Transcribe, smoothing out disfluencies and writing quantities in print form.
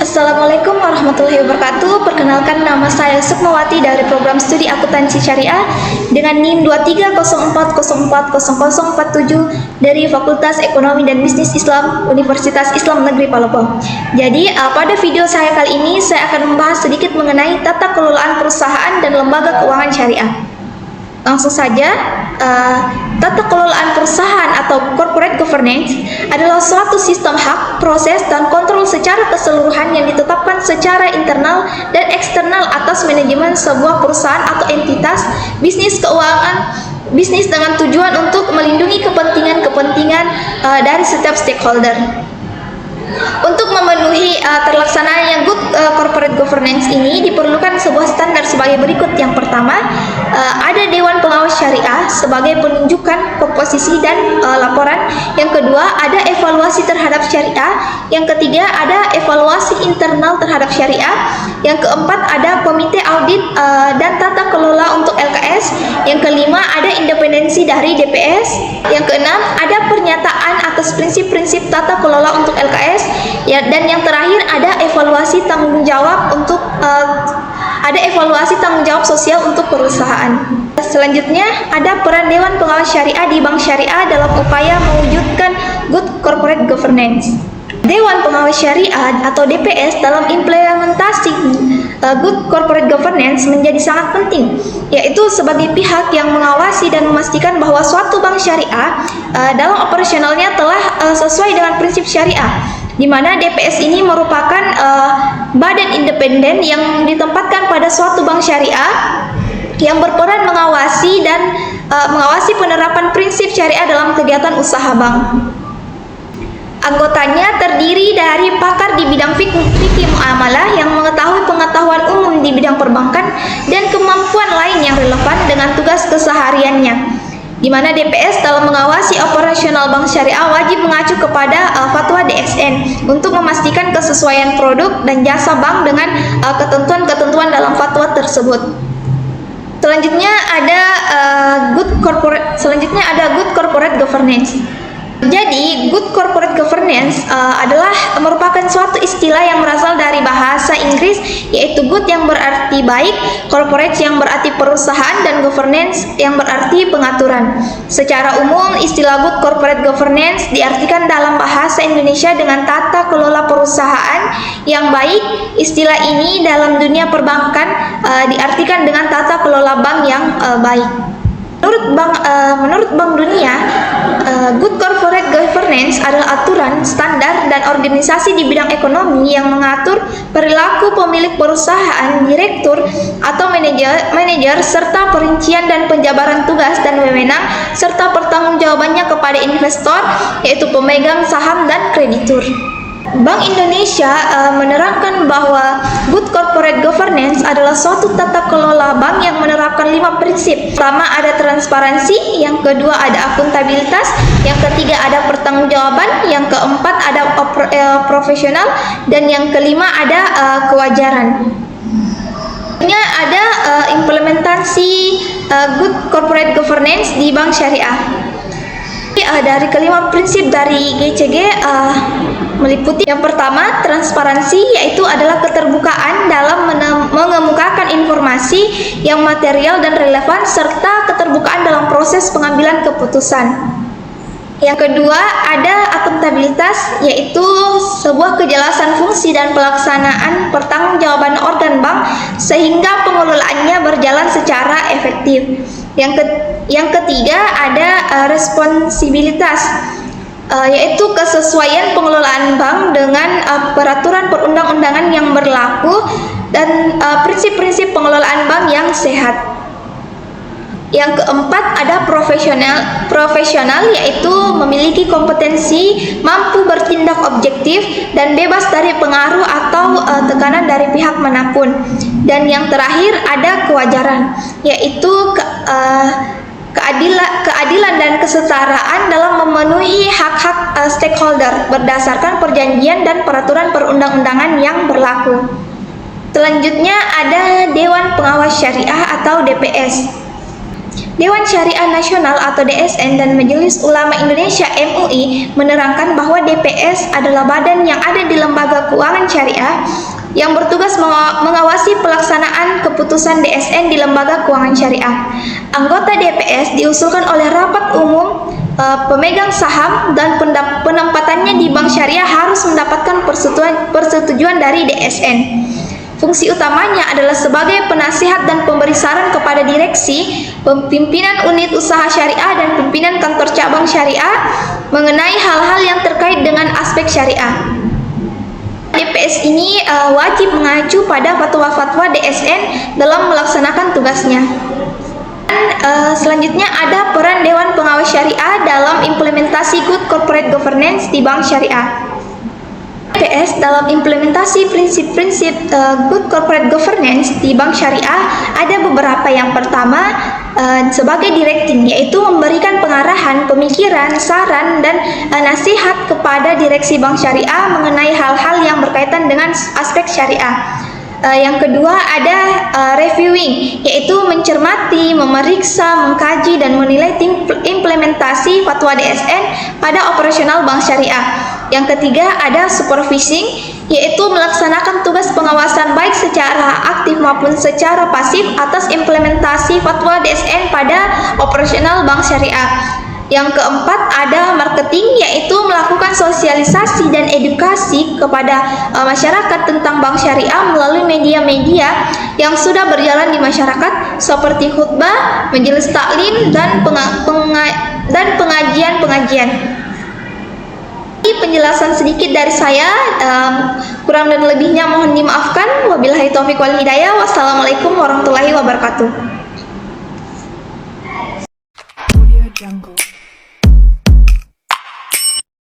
Assalamualaikum warahmatullahi wabarakatuh. Perkenalkan, nama saya Sukmawati dari program studi akuntansi syariah dengan NIM 2304040047 dari Fakultas Ekonomi dan Bisnis Islam Universitas Islam Negeri Palopo. Jadi pada video saya kali ini saya akan membahas sedikit mengenai tata kelolaan perusahaan dan lembaga keuangan syariah. Langsung saja, tata kelolaan perusahaan atau corporate governance adalah suatu sistem hak, proses, dan kontrol secara keseluruhan yang ditetapkan secara internal dan eksternal atas manajemen sebuah perusahaan atau entitas bisnis keuangan bisnis dengan tujuan untuk melindungi kepentingan-kepentingan dari setiap stakeholder. Untuk memenuhi terlaksananya good corporate governance ini diperlukan sebuah standar sebagai berikut. Yang pertama, ada Dewan Pengawas Syariah sebagai penunjukan komposisi dan laporan. Yang kedua, ada evaluasi terhadap syariah. Yang ketiga, ada evaluasi internal terhadap syariah. Yang keempat, ada komite audit dan tata kelola untuk LKS. Yang kelima, ada independensi dari DPS. Yang keenam, ada pernyataan atas prinsip-prinsip tata kelola untuk LKS. Ya, dan yang terakhir ada evaluasi tanggung jawab sosial untuk perusahaan. Selanjutnya ada peran Dewan Pengawas Syariah di Bank Syariah dalam upaya mewujudkan good corporate governance. Dewan Pengawas Syariah atau DPS dalam implementasi good corporate governance menjadi sangat penting, yaitu sebagai pihak yang mengawasi dan memastikan bahwa suatu bank syariah dalam operasionalnya telah sesuai dengan prinsip syariah, di mana DPS ini merupakan badan independen yang ditempatkan pada suatu bank syariah yang berperan mengawasi penerapan prinsip syariah dalam kegiatan usaha bank. Anggotanya terdiri dari pakar di bidang fikih muamalah yang mengetahui pengetahuan umum di bidang perbankan dan kemampuan lain yang relevan dengan tugas kesehariannya, di mana DPS dalam mengawasi operasional bank syariah wajib mengacu kepada fatwa DSN untuk memastikan kesesuaian produk dan jasa bank dengan ketentuan-ketentuan dalam fatwa tersebut. Selanjutnya ada good corporate governance. Jadi, good corporate governance adalah merupakan suatu istilah yang berasal dari bahasa Inggris, yaitu good yang berarti baik, corporate yang berarti perusahaan, dan governance yang berarti pengaturan. Secara umum, istilah good corporate governance diartikan dalam bahasa Indonesia dengan tata kelola perusahaan yang baik. Istilah ini dalam dunia perbankan diartikan dengan tata kelola bank yang baik. Menurut Bank Dunia, good corporate governance adalah aturan, standar, dan organisasi di bidang ekonomi yang mengatur perilaku pemilik perusahaan, direktur, atau manajer, serta perincian dan penjabaran tugas dan wewenang, serta pertanggungjawabannya kepada investor, yaitu pemegang saham dan kreditur. Bank Indonesia menerangkan bahwa good corporate governance adalah suatu tata kelola bank yang menerapkan 5 prinsip. Pertama, ada transparansi, yang kedua ada akuntabilitas, yang ketiga ada pertanggungjawaban, yang keempat ada profesional, dan yang kelima ada kewajaran. Ini ada implementasi good corporate governance di bank syariah. Dari kelima prinsip dari GCG meliputi yang pertama, transparansi, yaitu adalah keterbukaan dalam mengemukakan informasi yang material dan relevan serta keterbukaan dalam proses pengambilan keputusan. Yang kedua, ada akuntabilitas, yaitu sebuah kejelasan fungsi dan pelaksanaan pertanggungjawaban organ bank sehingga pengelolaannya berjalan secara efektif. Yang ketiga, ada responsibilitas, yaitu kesesuaian pengelolaan bank dengan peraturan perundang-undangan yang berlaku dan prinsip-prinsip pengelolaan bank yang sehat. Yang keempat, ada profesional, yaitu memiliki kompetensi, mampu bertindak objektif dan bebas dari pengaruh atau tekanan dari pihak manapun. Dan yang terakhir ada kewajaran, yaitu keadilan dan kesetaraan dalam memenuhi hak-hak stakeholder berdasarkan perjanjian dan peraturan perundang-undangan yang berlaku. Selanjutnya ada Dewan Pengawas Syariah atau DPS. Dewan Syariah Nasional atau DSN dan Majelis Ulama Indonesia MUI menerangkan bahwa DPS adalah badan yang ada di lembaga keuangan syariah yang bertugas mengawasi pelaksanaan keputusan DSN di lembaga keuangan syariah. Anggota DPS diusulkan oleh rapat umum pemegang saham dan penempatannya di bank syariah harus mendapatkan persetujuan dari DSN. Fungsi utamanya adalah sebagai penasihat dan pemberi saran kepada direksi, pimpinan unit usaha syariah, dan pimpinan kantor cabang syariah mengenai hal-hal yang terkait dengan aspek syariah. DPS ini wajib mengacu pada fatwa-fatwa DSN dalam melaksanakan tugasnya. Dan selanjutnya ada peran Dewan Pengawas Syariah dalam implementasi Good Corporate Governance di bank syariah. DPS dalam implementasi prinsip-prinsip Good Corporate Governance di bank syariah ada beberapa. Yang pertama, sebagai directing, yaitu memberikan pengarahan, pemikiran, saran, dan nasihat kepada direksi bank syariah mengenai hal-hal yang berkaitan dengan aspek syariah. Yang kedua ada reviewing, yaitu mencermati, memeriksa, mengkaji, dan menilai implementasi fatwa DSN pada operasional bank syariah. Yang ketiga ada supervising, yaitu melaksanakan tugas pengawasan baik secara aktif maupun secara pasif atas implementasi fatwa DSN pada operasional bank syariah. Yang keempat ada marketing, yaitu melakukan sosialisasi dan edukasi kepada masyarakat tentang bank syariah melalui media-media yang sudah berjalan di masyarakat seperti khutbah, majelis taklim, dan pengajian-pengajian. Ini penjelasan sedikit dari saya, kurang dan lebihnya mohon dimaafkan. Wabillahi taufiq wal hidayah. Wassalamualaikum warahmatullahi wabarakatuh. Audio Jungle.